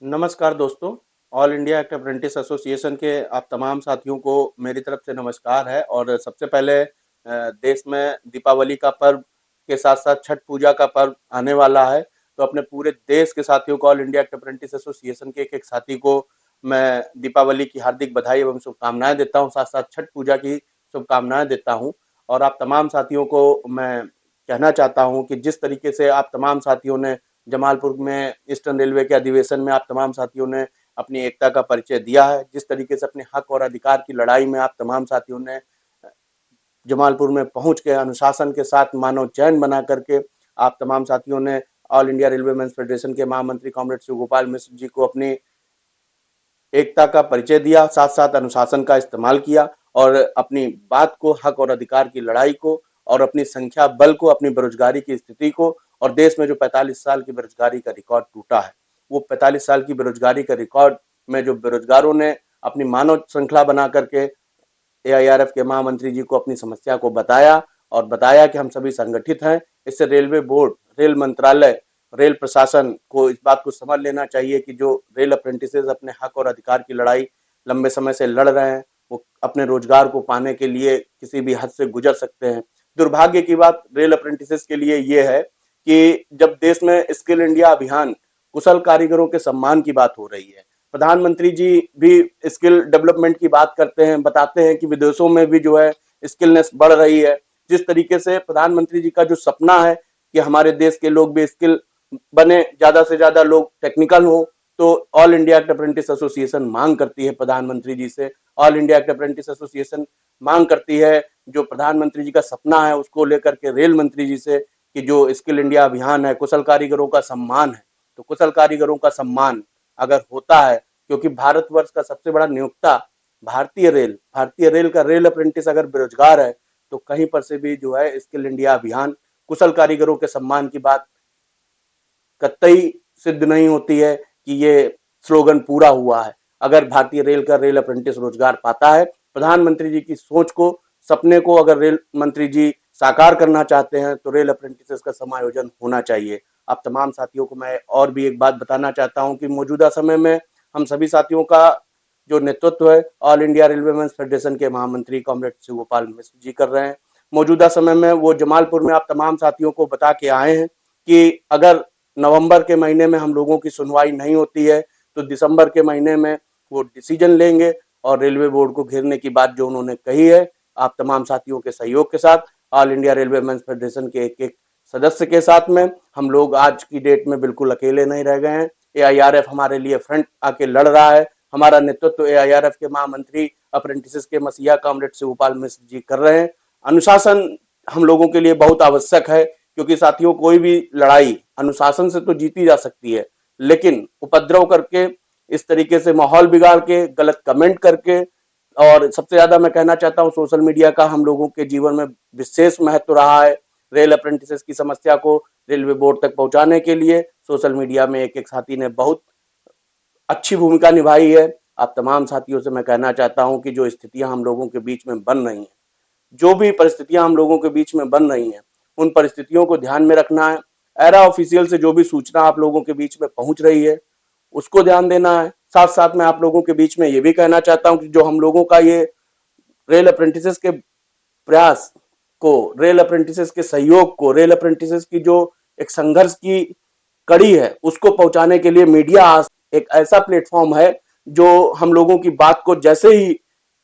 नमस्कार दोस्तों। All India act apprentice association के आप तमाम साथियों को मेरी तरफ से नमस्कार है। और सबसे पहले देश में दीपावली का पर्व के साथ साथ छठ पूजा का पर्व आने वाला है, तो अपने पूरे देश के साथियों को, all India act apprentice association के एक एक साथी को मैं दीपावली की हार्दिक बधाई एवं शुभकामनाएं देता हूं, साथ साथ छठ पूजा की शुभकामनाएं देता हूं। और आप तमाम साथियों को मैं कहना चाहता हूं कि जिस तरीके से आप तमाम साथियों ने जमालपुर में ईस्टर्न रेलवे के अधिवेशन में आप तमाम साथियों ने अपनी एकता का परिचय दिया है, जिस तरीके से अपने हक और अधिकार की लड़ाई में आप तमाम साथियों ने जमालपुर में पहुंच के अनुशासन के साथ मानव चैन बना करके आप तमाम साथियों ने all India railway men's federation के महामंत्री कॉमरेड शिव गोपाल मिश्र जी को अपनी एकता का परिचय दिया, साथ साथ अनुशासन का इस्तेमाल किया और अपनी बात को, हक और अधिकार की लड़ाई को और अपनी संख्या बल को, अपनी बेरोजगारी की स्थिति को, और देश में जो 45 साल की बेरोजगारी का रिकॉर्ड टूटा है, वो 45 साल की बेरोजगारी का रिकॉर्ड में जो बेरोजगारों ने अपनी मानव श्रृंखला बना करके एआईआरएफ के महामंत्री जी को अपनी समस्या को बताया और बताया कि हम सभी संगठित हैं। इससे रेलवे बोर्ड, रेल मंत्रालय, रेल प्रशासन को इस बात को समझ लेना चाहिए कि जो रेल अप्रेंटिसेस अपने हक और अधिकार की लड़ाई लंबे समय से लड़ रहे हैं, वो अपने रोजगार को पाने के लिए किसी भी हद से गुजर सकते हैं। दुर्भाग्य की बात रेल अप्रेंटिसेस के लिए ये है कि जब देश में स्किल इंडिया अभियान, कुशल कारीगरों के सम्मान की बात हो रही है, प्रधानमंत्री जी भी स्किल डेवलपमेंट की बात करते हैं, बताते हैं कि विदेशों में भी जो है स्किलनेस बढ़ रही है। जिस तरीके से प्रधानमंत्री जी का जो सपना है कि हमारे देश के लोग भी स्किल बने, ज्यादा से ज्यादा लोग टेक्निकल हो, तो all India act apprentice association मांग करती है प्रधानमंत्री जी से, all India act apprentice association मांग करती है जो प्रधानमंत्री जी का सपना है उसको लेकर के रेल मंत्री जी से कि जो स्किल इंडिया अभियान है, कुशल कारीगरों का सम्मान है, तो कुशल कारीगरों का सम्मान अगर होता है, क्योंकि भारतवर्ष का सबसे बड़ा नियोक्ता भारतीय रेल का रेल अप्रेंटिस अगर बेरोजगार है, तो कहीं पर से भी जो है स्किल इंडिया अभियान, कुशल कारीगरों के सम्मान की बात कतई सिद्ध नहीं होती है कि ये स्लोगन पूरा हुआ है। अगर भारतीय रेल का रेल अप्रेंटिस रोजगार पाता है, प्रधानमंत्री जी की सोच को, सपने को अगर रेल मंत्री जी साकार करना चाहते हैं, तो रेल अप्रेंटिसेस का समायोजन होना चाहिए। आप तमाम साथियों को मैं और भी एक बात बताना चाहता हूं कि मौजूदा समय में हम सभी साथियों का जो नेतृत्व है all India railway men's federation के महामंत्री कॉमरेड शिव गोपाल मिश्र जी कर रहे हैं। मौजूदा समय में वो जमालपुर में आप तमाम साथियों को बता के आए हैं कि अगर नवंबर के महीने में हम लोगों की सुनवाई नहीं होती है, तो दिसंबर के महीने में वो डिसीजन लेंगे और रेलवे बोर्ड को घेरने की बात जो उन्होंने कही है, आप तमाम साथियों के सहयोग के साथ, all India railway men's federation के एक एक सदस्य के साथ में, हम लोग आज की डेट में बिल्कुल अकेले नहीं रह गए हैं। एआईआरएफ हमारे लिए फ्रंट आके लड़ रहा है। हमारा नेतृत्व एआईआरएफ के महामंत्री अप्रेंटिसेस के मसीहा कॉमरेड शिवपाल मिश्र जी कर रहे हैं। अनुशासन हम लोगों के लिए बहुत आवश्यक है, क्योंकि साथियों कोई भी लड़ाई अनुशासन से तो जीती जा सकती है, लेकिन उपद्रव करके, इस तरीके से माहौल बिगाड़ के, गलत कमेंट करके, और सबसे ज्यादा मैं कहना चाहता हूं सोशल मीडिया का हम लोगों के जीवन में विशेष महत्व रहा है। रेल अप्रेंटिसेस की समस्या को रेलवे बोर्ड तक पहुंचाने के लिए सोशल मीडिया में एक एक साथी ने बहुत अच्छी भूमिका निभाई है। आप तमाम साथियों से मैं कहना चाहता हूं कि जो स्थितियां हम लोगों के बीच में बन रही हैं, जो भी परिस्थितियां हम लोगों के बीच में बन रही हैं, उन परिस्थितियों को ध्यान में रखना है। एरा ऑफिशियल से जो भी सूचना आप लोगों के बीच में पहुंच रही है, उसको ध्यान देना है। साथ साथ मैं आप लोगों के बीच में ये भी कहना चाहता हूं कि जो हम लोगों का ये रेल अप्रेंटिसेस के प्रयास को, रेल अप्रेंटिसेस के सहयोग को, रेल अप्रेंटिसेस की जो एक संघर्ष की कड़ी है, उसको पहुंचाने के लिए मीडिया एक ऐसा प्लेटफॉर्म है जो हम लोगों की बात को, जैसे ही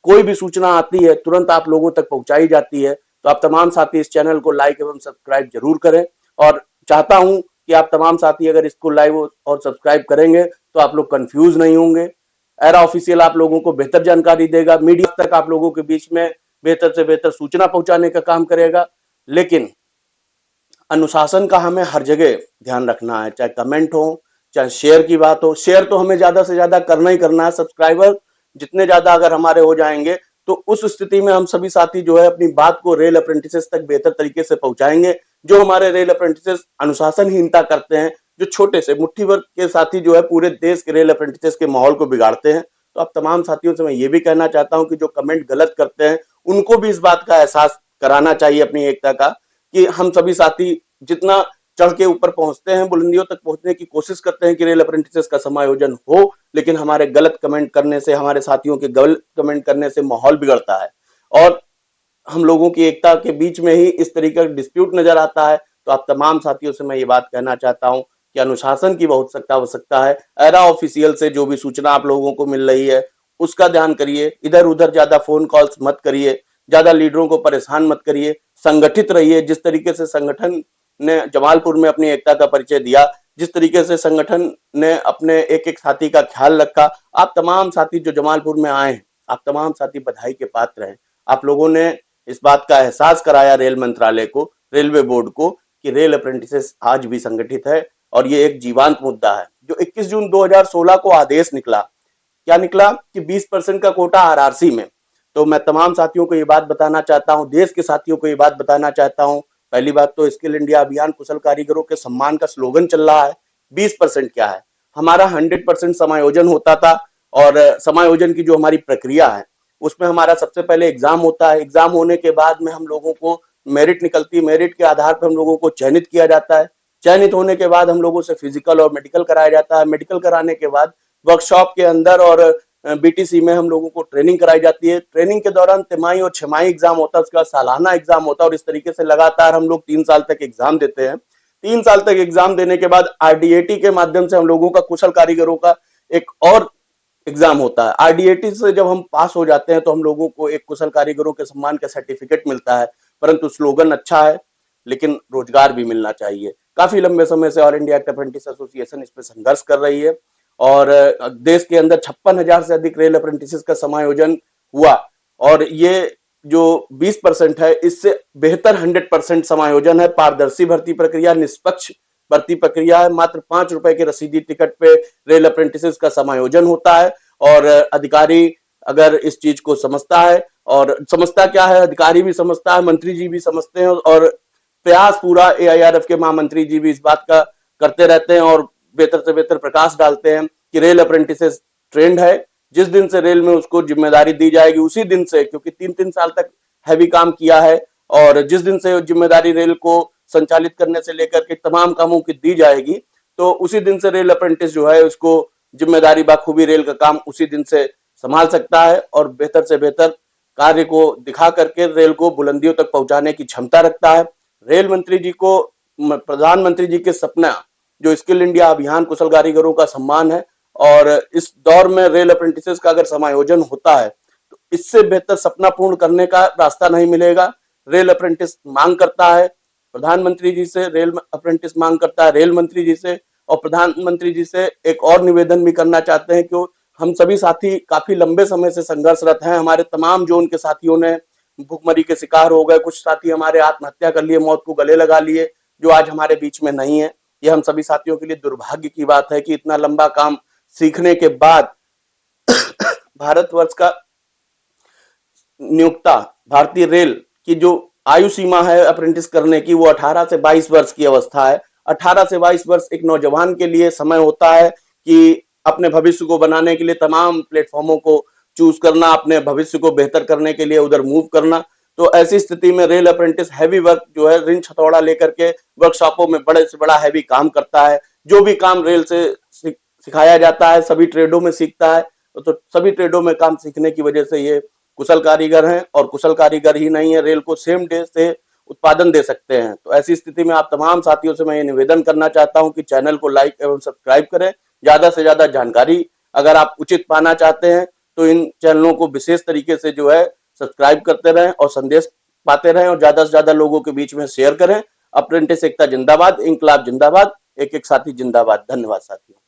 कोई भी सूचना आती है, तुरंत आप लोगों तक पहुंचाई जाती है। तो आप तमाम साथी इस चैनल को लाइक एवं सब्सक्राइब जरूर करें, और चाहता हूं कि आप तमाम साथी अगर इसको लाइव और सब्सक्राइब करेंगे तो आप लोग कंफ्यूज नहीं होंगे। एरा ऑफिशियल आप लोगों को बेहतर जानकारी देगा, मीडिया तक आप लोगों के बीच में बेहतर से बेहतर सूचना पहुंचाने का काम करेगा। लेकिन अनुशासन का हमें हर जगह ध्यान रखना है, चाहे कमेंट हो, चाहे शेयर की बात हो। शेयर तो हमें ज्यादा से ज्यादा करना ही करना है। सब्सक्राइबर जितने ज्यादा अगर हमारे हो जाएंगे, तो उस स्थिति में हम सभी साथी जो है अपनी बात को रेल अप्रेंटिसेस तक बेहतर तरीके से पहुंचाएंगे। जो हमारे रेल अप्रेंटिसेस अनुशासनहीनता करते हैं, जो छोटे से मुट्ठी भर के साथी जो है पूरे देश के रेल अप्रेंटिसेस के माहौल को बिगाड़ते हैं। तो आप तमाम साथियों से मैं ये भी कहना चाहता हूं कि जो कमेंट गलत करते हैं, उनको भी इस बात का एहसास कराना चाहिए अपनी एकता का, कि हम सभी साथी जितना चढ़ के ऊपर पहुंचते हैं, बुलंदियों तक पहुंचने की कोशिश करते हैं कि रेल अप्रेंटिसेस का समायोजन हो, लेकिन हमारे गलत कमेंट करने से, हमारे साथियों के गलत कमेंट करने से माहौल बिगड़ता है और हम लोगों की एकता के बीच में ही इस तरीके का डिस्प्यूट नजर आता है। तो आप तमाम साथियों से मैं ये बात कहना चाहता हूं कि अनुशासन की बहुत सख्त आवश्यकता है। एरा ऑफिशियल से जो भी सूचना आप लोगों को मिल रही है उसका ध्यान करिए, इधर उधर ज्यादा फोन कॉल्स मत करिए, ज्यादा लीडरों को परेशान मत करिए, संगठित रहिए। जिस तरीके से संगठन ने जमालपुर में अपनी एकता का परिचय दिया, जिस तरीके से संगठन ने अपने एक एक साथी का ख्याल रखा, आप तमाम साथी जो जमालपुर में आए हैं, आप तमाम साथी बधाई के पात्र हैं। आप लोगों ने इस बात का एहसास कराया रेल मंत्रालय को, रेलवे बोर्ड को, कि रेल अप्रेंटिसेस आज भी संगठित है और ये एक जीवंत मुद्दा है। जो 21 जून 2016 को आदेश निकला, क्या निकला कि 20% का कोटा आरआरसी में। तो मैं तमाम साथियों को ये बात बताना चाहता हूं, देश के साथियों को ये बात बताना चाहता हूं। पहली बात तो स्किल इंडिया अभियान कुशल कारीगरों के सम्मान का स्लोगन चल रहा है। 20% क्या है, हमारा 100% समायोजन होता था और समायोजन की जो हमारी प्रक्रिया है उसमें हमारा सबसे पहले एग्जाम होता है। एग्जाम होने के बाद में हम लोगों को मेरिट निकलती है, मेरिट के आधार पर हम लोगों को चयनित किया जाता है। चयनित होने के बाद हम लोगों से फिजिकल और मेडिकल कराया जाता है। मेडिकल कराने के बाद वर्कशॉप के अंदर और बीटीसी में हम लोगों को ट्रेनिंग कराई जाती है। ट्रेनिंग के दौरान तिमाही और छमाही एग्जाम होता है, उसके बाद सालाना एग्जाम होता है और इस तरीके से लगातार हम लोग 3 साल तक एग्जाम देते हैं। 3 साल तक एग्जाम देने के बाद आरडीएटी के माध्यम से हम लोगों का कुशल कारीगरों का एक और एग्जाम होता है। आरडीएटी से जब हम पास हो जाते हैं तो हम लोगों को एक कुशल कारीगरों के सम्मान का सर्टिफिकेट मिलता है। परंतु स्लोगन अच्छा है लेकिन रोजगार भी मिलना चाहिए। काफी लंबे समय से ऑल इंडिया अप्रेंटिस एसोसिएशन इस पर संघर्ष कर रही है और देश के अंदर 56,000 से अधिक रेल अप्रेंटिस का समायोजन हुआ और ये जो 20% है इससे बेहतर 100% समायोजन है। पारदर्शी भर्ती प्रक्रिया, निष्पक्ष भर्ती प्रक्रिया है। मात्र 5 रुपए के रसीदी टिकट पे रेल अप्रेंटिस का समायोजन होता है और अधिकारी अगर इस चीज को समझता है, और समझता क्या है, अधिकारी भी समझता है, मंत्री जी भी समझते हैं और प्रयास पूरा एआईआरएफ के महामंत्री जी भी इस बात का करते रहते हैं और बेहतर से बेहतर प्रकाश डालते हैं कि रेल अप्रेंटिस ट्रेंड है। जिस दिन से रेल में उसको जिम्मेदारी दी जाएगी उसी दिन से, क्योंकि 3-3 साल तक हैवी काम किया है और जिस दिन से जिम्मेदारी रेल को संचालित करने से लेकर के तमाम कामों की दी जाएगी तो उसी दिन से रेल अप्रेंटिस जो है उसको जिम्मेदारी बाखूबी रेल का काम उसी दिन से संभाल सकता है और बेहतर से बेहतर कार्य को दिखा करके रेल को बुलंदियों तक पहुंचाने की क्षमता रखता है। रेल मंत्री जी को, प्रधानमंत्री जी के सपना जो स्किल इंडिया अभियान कुशल कारीगरों का सम्मान है और इस दौर में रेल अप्रेंटिस का अगर समायोजन होता है तो इससे बेहतर सपना पूर्ण करने का रास्ता नहीं मिलेगा। रेल अप्रेंटिस मांग करता है प्रधानमंत्री जी से, रेल अप्रेंटिस मांग करता है रेल मंत्री जी से और प्रधानमंत्री जी से एक और निवेदन भी करना चाहते हैं कि हम सभी साथी काफी लंबे समय से संघर्षरत हैं। हमारे तमाम जोन के साथियों ने भूखमरी के शिकार हो गए, कुछ साथी हमारे आत्महत्या कर लिए, मौत को गले लगा लिए, जो आज हमारे बीच में नहीं है। ये हम सभी साथियों के लिए दुर्भाग्य की बात है कि इतना लंबा काम सीखने के बाद भारतवर्ष का नियोक्ता भारतीय रेल की जो आयु सीमा है अप्रेंटिस करने की वो 18 से 22 वर्ष की अवस्था है। 18 से 22 वर्ष एक नौजवान के लिए समय होता है कि अपने भविष्य को बनाने के लिए तमाम प्लेटफॉर्मों को चूज करना, अपने भविष्य को बेहतर करने के लिए उधर मूव करना। तो ऐसी स्थिति में रेल अप्रेंटिस हैवी वर्क जो है, रिंच हथौड़ा लेकर के वर्कशॉपों में बड़े से बड़ा हैवी काम करता है। जो भी काम रेल से सिखाया जाता है सभी ट्रेडों में सीखता है, तो सभी ट्रेडों में काम सीखने की वजह से ये कुशल कारीगर हैं और कुशल कारीगर ही नहीं है, रेल को सेम डे से उत्पादन दे सकते हैं। तो ऐसी स्थिति में आप तमाम साथियों से मैं ये निवेदन करना चाहता हूं कि चैनल को लाइक एवं सब्सक्राइब करें। ज्यादा से ज्यादा जानकारी अगर आप उचित पाना चाहते हैं तो इन चैनलों को विशेष तरीके से जो है सब्सक्राइब करते रहें और संदेश पाते रहें और ज्यादा से ज्यादा लोगों के बीच में शेयर करें। अप्रेंटिस एकता जिंदाबाद, इंकलाब जिंदाबाद, एक एक साथी जिंदाबाद। धन्यवाद साथियों।